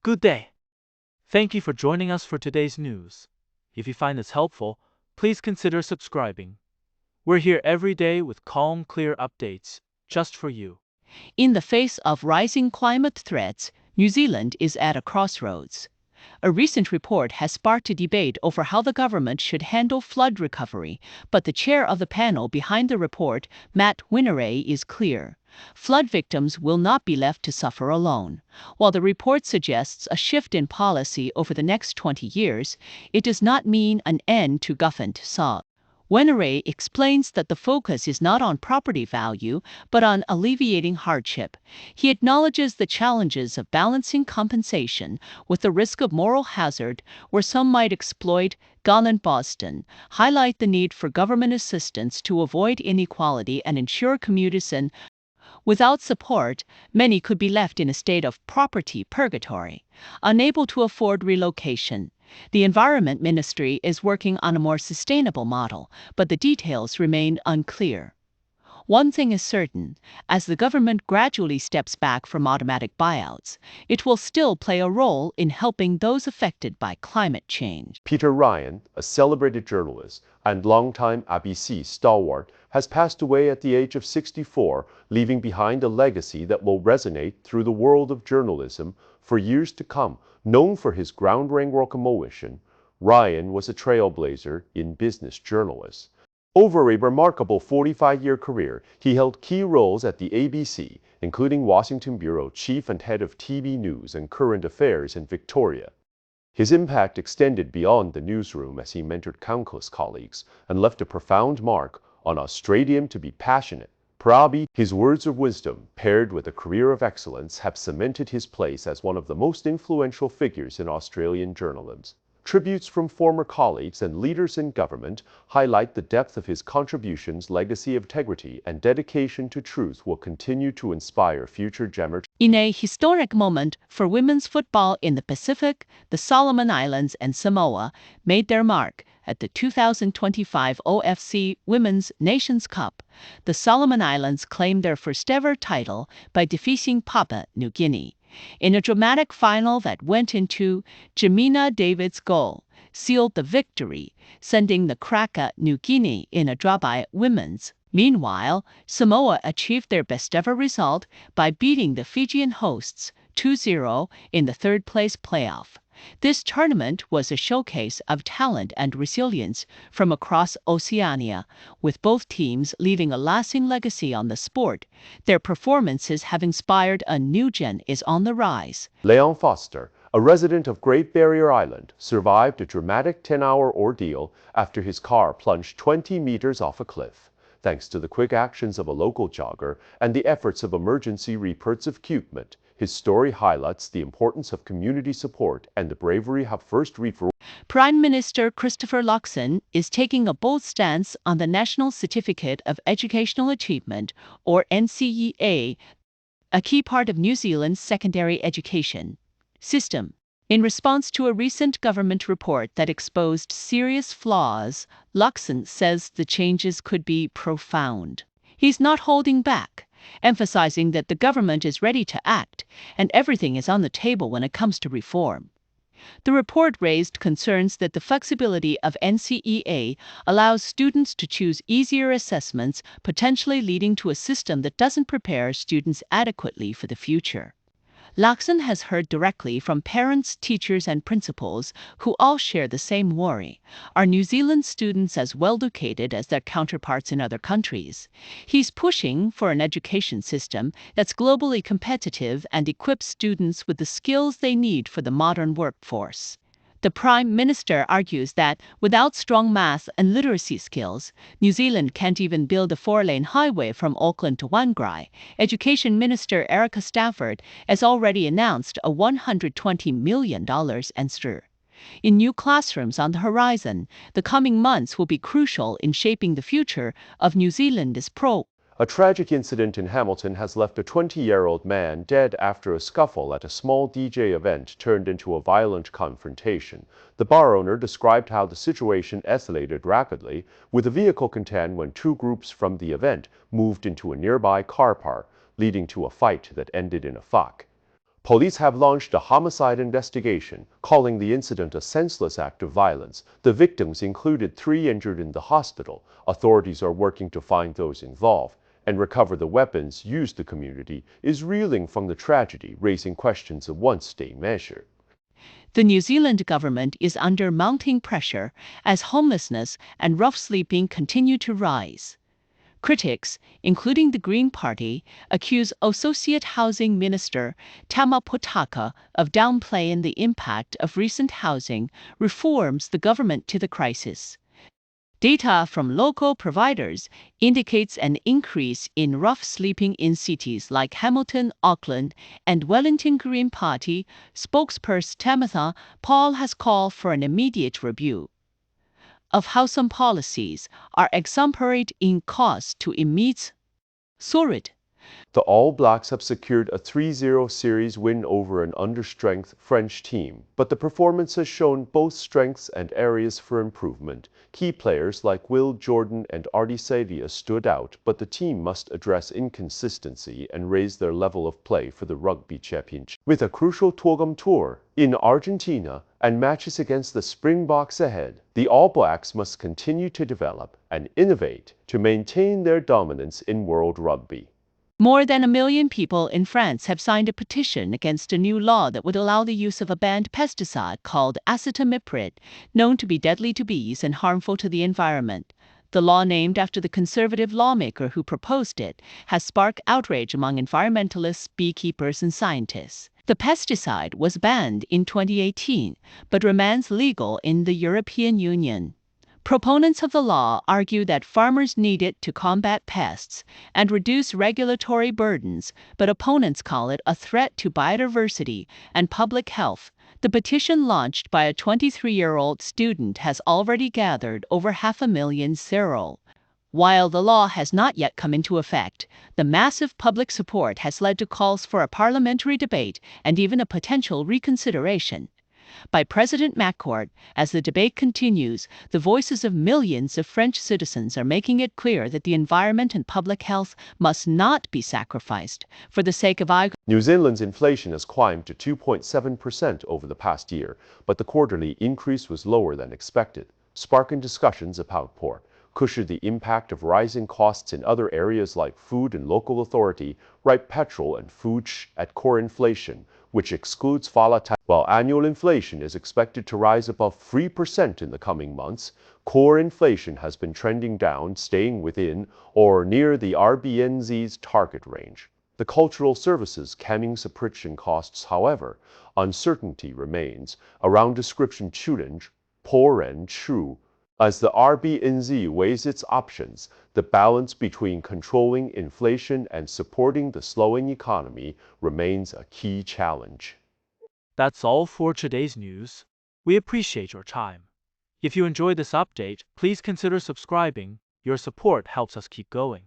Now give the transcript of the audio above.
Good day. Thank you for joining us for today's news. If you find this helpful, please consider subscribing. We're here every day with calm, clear updates, just for you. In the face of rising climate threats, New Zealand is at a crossroads. A recent report has sparked a debate over how the government should handle flood recovery, but the chair of the panel behind the report, Matt Winneray, is clear. Flood victims will not be left to suffer alone. While the report suggests a shift in policy over the next 20 years, it does not mean an end to government SAW. Winneray explains that the focus is not on property value, but on alleviating hardship. He acknowledges the challenges of balancing compensation with the risk of moral hazard, where some might exploit. Gunn and Boston highlight the need for government assistance to avoid inequality and ensure commuters. Without support, many could be left in a state of property purgatory, unable to afford relocation. The Environment Ministry is working on a more sustainable model, but the details remain unclear. One thing is certain, as the government gradually steps back from automatic buyouts, it will still play a role in helping those affected by climate change. Peter Ryan, a celebrated journalist and longtime ABC stalwart, has passed away at the age of 64, leaving behind a legacy that will resonate through the world of journalism for years to come. Known for his groundbreaking motion, Ryan was a trailblazer in business journalism. Over a remarkable 45-year career, he held key roles at the ABC, including Washington Bureau Chief and Head of TV News and Current Affairs in Victoria. His impact extended beyond the newsroom as he mentored countless colleagues and left a profound mark on Australian to be passionate, proud. His words of wisdom, paired with a career of excellence, have cemented his place as one of the most influential figures in Australian journalism. Tributes from former colleagues and leaders in government highlight the depth of his contributions. Legacy of integrity and dedication to truth will continue to inspire future generations. In a historic moment for women's football in the Pacific, the Solomon Islands and Samoa made their mark at the 2025 OFC Women's Nations Cup. The Solomon Islands claimed their first-ever title by defeating Papua New Guinea in a dramatic final that went into Jamina David's goal, sealed the victory, sending the Kraka New Guinea in a draw by women's. Meanwhile, Samoa achieved their best-ever result by beating the Fijian hosts 2-0 in the third-place playoff. This tournament was a showcase of talent and resilience from across Oceania, with both teams leaving a lasting legacy on the sport. Their performances have inspired a new gen is on the rise. Leon Foster, a resident of Great Barrier Island, survived a dramatic 10-hour ordeal after his car plunged 20 meters off a cliff. Thanks to the quick actions of a local jogger and the efforts of emergency reports of equipment, his story highlights the importance of community support and the bravery of first responders. Prime Minister Christopher Luxon is taking a bold stance on the National Certificate of Educational Achievement, or NCEA, a key part of New Zealand's secondary education system. In response to a recent government report that exposed serious flaws, Luxon says the changes could be profound. He's not holding back, emphasizing that the government is ready to act and everything is on the table when it comes to reform. The report raised concerns that the flexibility of NCEA allows students to choose easier assessments, potentially leading to a system that doesn't prepare students adequately for the future. Luxon has heard directly from parents, teachers, and principals who all share the same worry. Are New Zealand students as well educated as their counterparts in other countries? He's pushing for an education system that's globally competitive and equips students with the skills they need for the modern workforce. The Prime Minister argues that without strong math and literacy skills, New Zealand can't even build a 4-lane highway from Auckland to Whangarei. Education Minister Erica Stafford has already announced a $120 million extra in new classrooms on the horizon. The coming months will be crucial in shaping the future of New Zealand's A tragic incident in Hamilton has left a 20-year-old man dead after a scuffle at a small DJ event turned into a violent confrontation. The bar owner described how the situation escalated rapidly, with a vehicle contained when two groups from the event moved into a nearby car park, leading to a fight that ended in a fight. Police have launched a homicide investigation, calling the incident a senseless act of violence. The victims included 3 injured in the hospital. Authorities are working to find those involved and recover the weapons used. The community is reeling from the tragedy, raising questions of one-state measure. The New Zealand government is under mounting pressure as homelessness and rough sleeping continue to rise. Critics, including the Green Party, accuse Associate Housing Minister Tama Potaka of downplaying the impact of recent housing reforms the government to the crisis. Data from local providers indicates an increase in rough sleeping in cities like Hamilton, Auckland, and Wellington. Green Party spokesperson Tamitha Paul has called for an immediate review of how some policies are exemplary in cost to emits. Sorted. The All Blacks have secured a 3-0 series win over an understrength French team, but the performance has shown both strengths and areas for improvement. Key players like Will Jordan and Artie Savia stood out, but the team must address inconsistency and raise their level of play for the Rugby Championship. With a crucial Tuagam tour in Argentina and matches against the Springboks ahead, the All Blacks must continue to develop and innovate to maintain their dominance in world rugby. More than 1 million people in France have signed a petition against a new law that would allow the use of a banned pesticide called acetamiprid, known to be deadly to bees and harmful to the environment. The law, named after the conservative lawmaker who proposed it, has sparked outrage among environmentalists, beekeepers, and scientists. The pesticide was banned in 2018, but remains legal in the European Union. Proponents of the law argue that farmers need it to combat pests and reduce regulatory burdens, but opponents call it a threat to biodiversity and public health. The petition, launched by a 23-year-old student, has already gathered over 500,000 signatures. While the law has not yet come into effect, the massive public support has led to calls for a parliamentary debate and even a potential reconsideration by President Macron. As the debate continues, the voices of millions of French citizens are making it clear that the environment and public health must not be sacrificed for the sake of New Zealand's inflation has climbed to 2.7% over the past year, but the quarterly increase was lower than expected, sparking discussions about how cushion the impact of rising costs in other areas like food and local authority rate petrol and food at core inflation, which excludes volatile. While annual inflation is expected to rise above 3% in the coming months, core inflation has been trending down, staying within or near the RBNZ's target range. The cultural services camming subscription costs, however, uncertainty remains around description challenge, poor and true. As the RBNZ weighs its options, the balance between controlling inflation and supporting the slowing economy remains a key challenge. That's all for today's news. We appreciate your time. If you enjoyed this update, please consider subscribing. Your support helps us keep going.